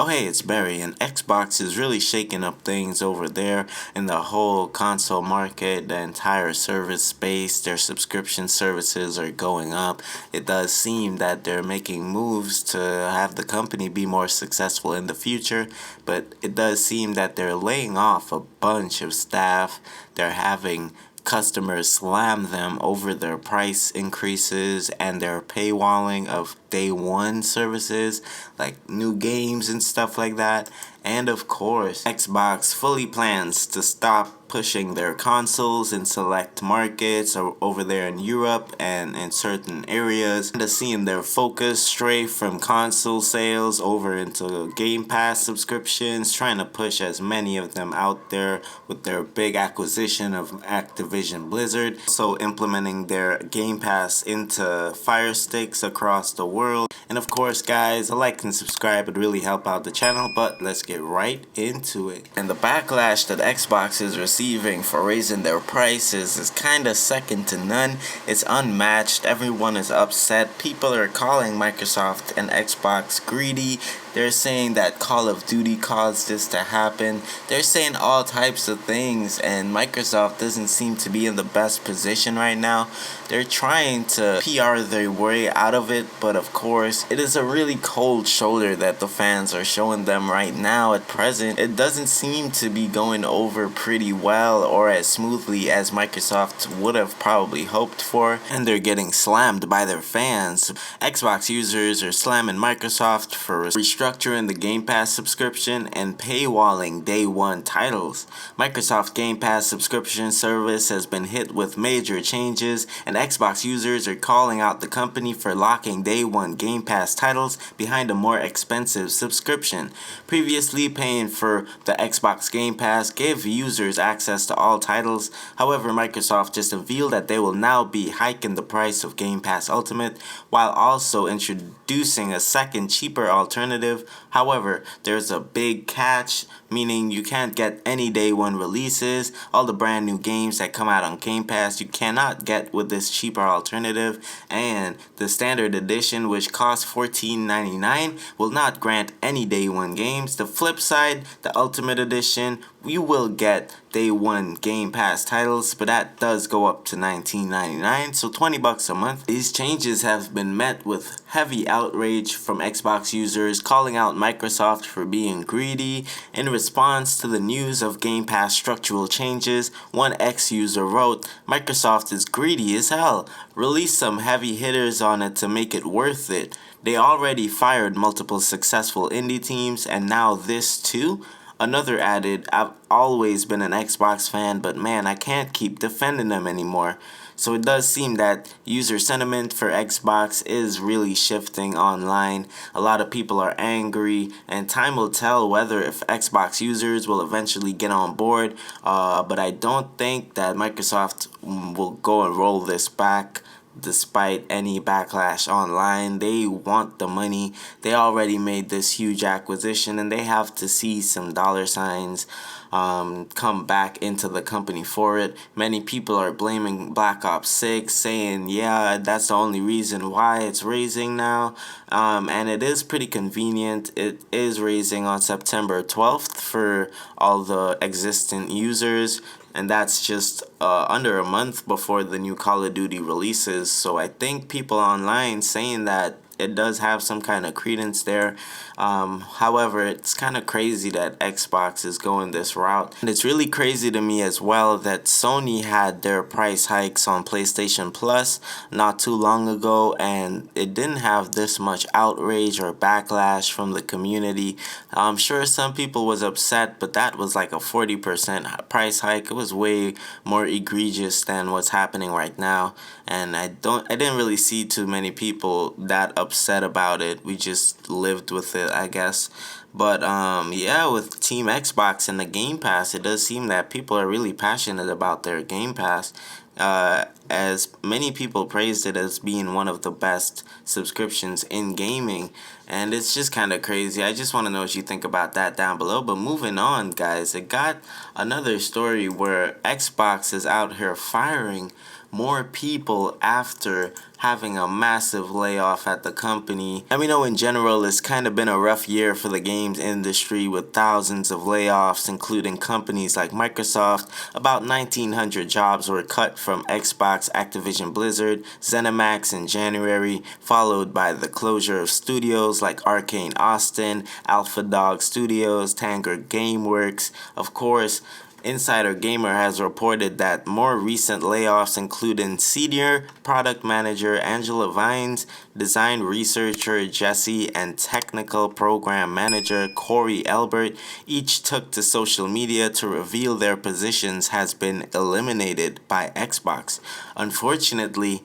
Oh hey, it's Barry, and Xbox is really shaking up things over there in the whole console market, the entire service space. Their subscription services are going up. It does seem that they're making moves to have the company be more successful in the future, but it does seem that they're laying off a bunch of staff. They're having customers slam them over their price increases and their paywalling of day one services like new games and stuff like that. And of course, Xbox fully plans to stop pushing their consoles in select markets or over there in Europe and in certain areas, and seeing their focus stray from console sales over into Game Pass subscriptions, trying to push as many of them out there with their big acquisition of Activision Blizzard. So implementing their Game Pass into Fire Sticks across the world. And of course, guys, a like and subscribe would really help out the channel, but let's get right into it. And the backlash that Xbox is receiving for raising their prices is kinda second to none. It's unmatched. Everyone is upset. People are calling Microsoft and Xbox greedy. They're saying that Call of Duty caused this to happen. They're saying all types of things, and Microsoft doesn't seem to be in the best position right now. They're trying to PR their way out of it, but of course, it is a really cold shoulder that the fans are showing them right now at present. It doesn't seem to be going over pretty well or as smoothly as Microsoft would have probably hoped for, and they're getting slammed by their fans. Xbox users are slamming Microsoft for restructuring the Game Pass subscription and paywalling day one titles. Microsoft Game Pass subscription service has been hit with major changes, and Xbox users are calling out the company for locking day one Game Pass titles behind a more expensive subscription. Previously, paying for the Xbox Game Pass gave users access to all titles. However, Microsoft just revealed that they will now be hiking the price of Game Pass Ultimate while also introducing a second, cheaper alternative. However, there's a big catch, meaning you can't get any day one releases. All the brand new games that come out on Game Pass you cannot get with this cheaper alternative, and the standard edition, which costs $14.99, will not grant any day one games. The flip side, the Ultimate Edition, you will get day one Game Pass titles, but that does go up to $19.99, so $20 a month. These changes have been met with heavy outrage from Xbox users calling out Microsoft for being greedy. In response to the news of Game Pass structural changes, one X user wrote, "Microsoft is greedy as hell. Release some heavy hitters on it to make it worth it. They already fired multiple successful indie teams, and now this too?" Another added, "I've always been an Xbox fan, but man, I can't keep defending them anymore." So it does seem that user sentiment for Xbox is really shifting online. A lot of people are angry, and time will tell whether if Xbox users will eventually get on board. But I don't think that Microsoft will go and roll this back. Despite any backlash online, they want the money. They already made this huge acquisition, and they have to see some dollar signs come back into the company for it. Many people are blaming Black Ops 6, saying, yeah, that's the only reason why it's raising now. And it is pretty convenient. It is raising on September 12th for all the existing users, and that's just under a month before the new Call of Duty releases. So I think people online saying that it does have some kind of credence there. However, it's kind of crazy that Xbox is going this route. And it's really crazy to me as well that Sony had their price hikes on PlayStation Plus not too long ago, and it didn't have this much outrage or backlash from the community. I'm sure some people was upset, but that was like a 40% price hike. It was way more egregious than what's happening right now, and I didn't really see too many people that upset about it. We just lived with it, I guess. But yeah, with Team Xbox and the Game Pass, it does seem that people are really passionate about their Game Pass. As many people praised it as being one of the best subscriptions in gaming, and it's just kind of crazy. I just want to know what you think about that down below. But moving on, guys, it got another story where Xbox is out here firing more people after having a massive layoff at the company. And we know in general it's kind of been a rough year for the games industry with thousands of layoffs, including companies like Microsoft. About 1,900 jobs were cut from Xbox, Activision Blizzard, ZeniMax in January, followed by the closure of studios like Arcane Austin, Alpha Dog Studios, Tanger Gameworks. Of course, Insider Gamer has reported that more recent layoffs including senior product manager Angela Vines, design researcher Jesse, and technical program manager Corey Albert each took to social media to reveal their positions has been eliminated by Xbox. Unfortunately,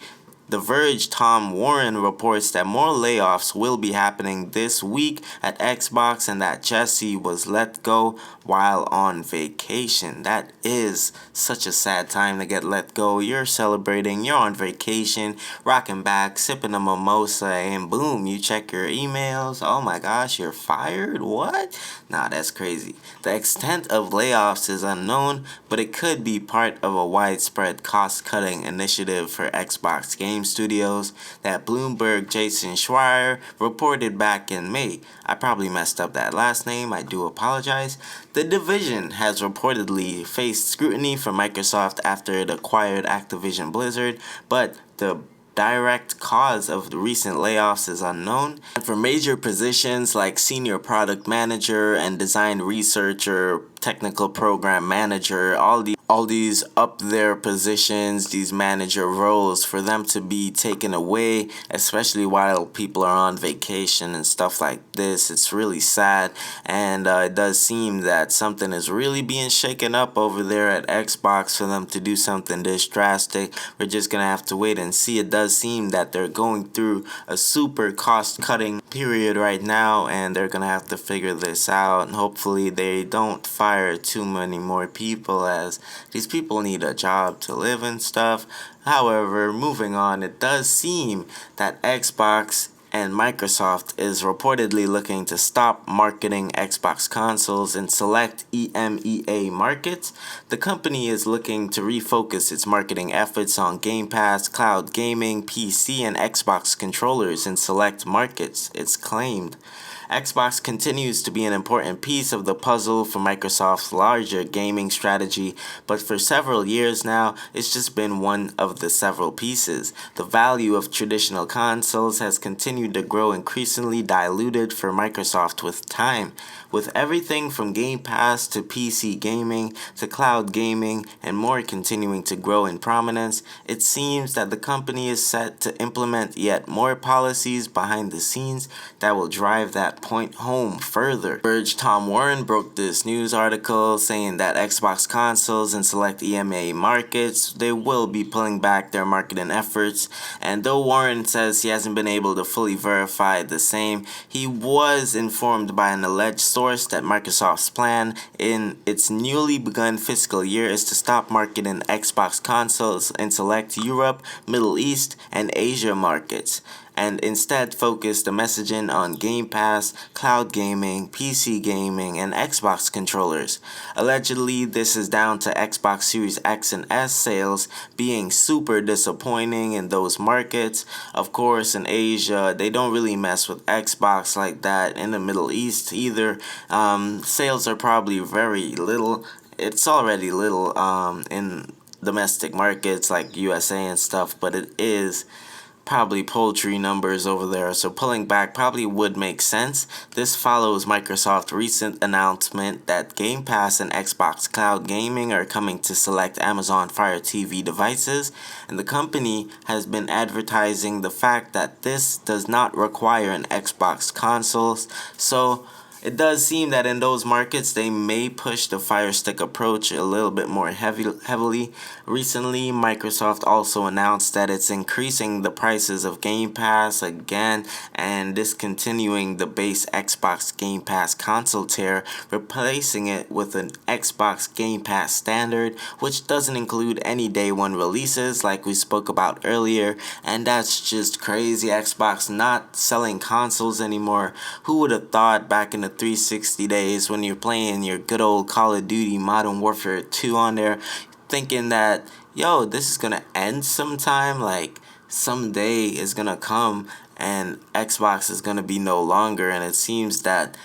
The Verge Tom Warren reports that more layoffs will be happening this week at Xbox and that Jesse was let go while on vacation. That is such a sad time to get let go. You're celebrating, you're on vacation, rocking back, sipping a mimosa, and boom, you check your emails. Oh my gosh, you're fired? What? Nah, that's crazy. The extent of layoffs is unknown, but it could be part of a widespread cost-cutting initiative for Xbox Game Studios that Bloomberg Jason Schreier reported back in May. I probably messed up that last name, I do apologize. The division has reportedly faced scrutiny from Microsoft after it acquired Activision Blizzard, but the direct cause of the recent layoffs is unknown. And for major positions like senior product manager and design researcher, technical program manager, all these up there positions, these manager roles, for them to be taken away, especially while people are on vacation and stuff like this, it's really sad. And it does seem that something is really being shaken up over there at Xbox for them to do something this drastic. We're just gonna have to wait and see. It does seem that they're going through a super cost cutting period right now, and they're gonna have to figure this out, and hopefully they don't fire too many more people, as these people need a job to live and stuff. However, moving on, it does seem that Xbox and Microsoft is reportedly looking to stop marketing Xbox consoles in select EMEA markets. The company is looking to refocus its marketing efforts on Game Pass, cloud gaming, PC, and Xbox controllers in select markets, it's claimed. Xbox continues to be an important piece of the puzzle for Microsoft's larger gaming strategy, but for several years now, it's just been one of the several pieces. The value of traditional consoles has continued to grow increasingly diluted for Microsoft with time. With everything from Game Pass to PC gaming to cloud gaming and more continuing to grow in prominence, it seems that the company is set to implement yet more policies behind the scenes that will drive that point home further. Verge Tom Warren broke this news article saying that Xbox consoles in select EMEA markets, they will be pulling back their marketing efforts. And though Warren says he hasn't been able to fully verify the same, he was informed by an alleged source that Microsoft's plan in its newly begun fiscal year is to stop marketing Xbox consoles in select Europe, Middle East, and Asia markets, and instead focus the messaging on Game Pass, cloud gaming, PC gaming, and Xbox controllers. Allegedly, this is down to Xbox Series X and S sales being super disappointing in those markets. Of course, in Asia, they don't really mess with Xbox like that. In the Middle East either, sales are probably very little. It's already little in domestic markets like USA and stuff, but it is probably poultry numbers over there, so pulling back probably would make sense. This follows Microsoft's recent announcement that Game Pass and Xbox Cloud Gaming are coming to select Amazon Fire TV devices, and the company has been advertising the fact that this does not require an Xbox consoles, so it does seem that in those markets they may push the Fire Stick approach a little bit more heavily. Recently, Microsoft also announced that it's increasing the prices of Game Pass again and discontinuing the base Xbox Game Pass console tier, replacing it with an Xbox Game Pass Standard, which doesn't include any day one releases like we spoke about earlier, and that's just crazy. Xbox not selling consoles anymore. Who would have thought back in the 360 days when you're playing your good old Call of Duty Modern Warfare 2 on there, thinking that, yo, this is gonna end sometime, like someday is gonna come and Xbox is gonna be no longer, and it seems that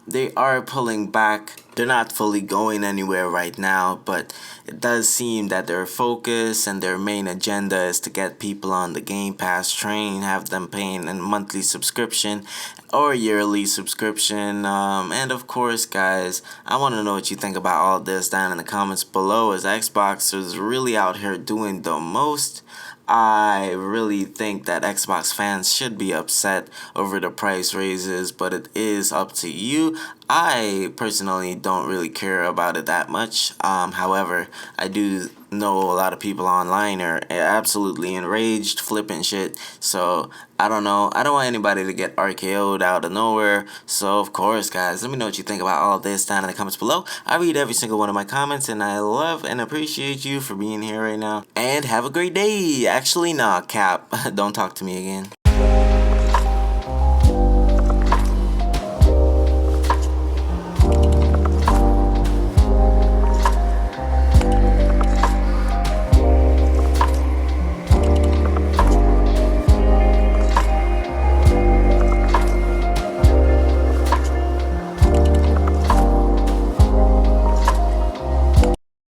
they are pulling back. They're not fully going anywhere right now, but it does seem that their focus and their main agenda is to get people on the Game Pass train, have them paying a monthly subscription or yearly subscription. And of course, guys, I want to know what you think about all this down in the comments below, as Xbox is really out here doing the most. I really think that Xbox fans should be upset over the price raises, but it is up to you. I personally don't really care about it that much. However, I do know a lot of people online are absolutely enraged, flipping shit. So I don't know. I don't want anybody to get RKO'd out of nowhere. So of course, guys, let me know what you think about all this down in the comments below. I read every single one of my comments, and I love and appreciate you for being here right now. And have a great day. Actually, nah, Cap. Don't talk to me again.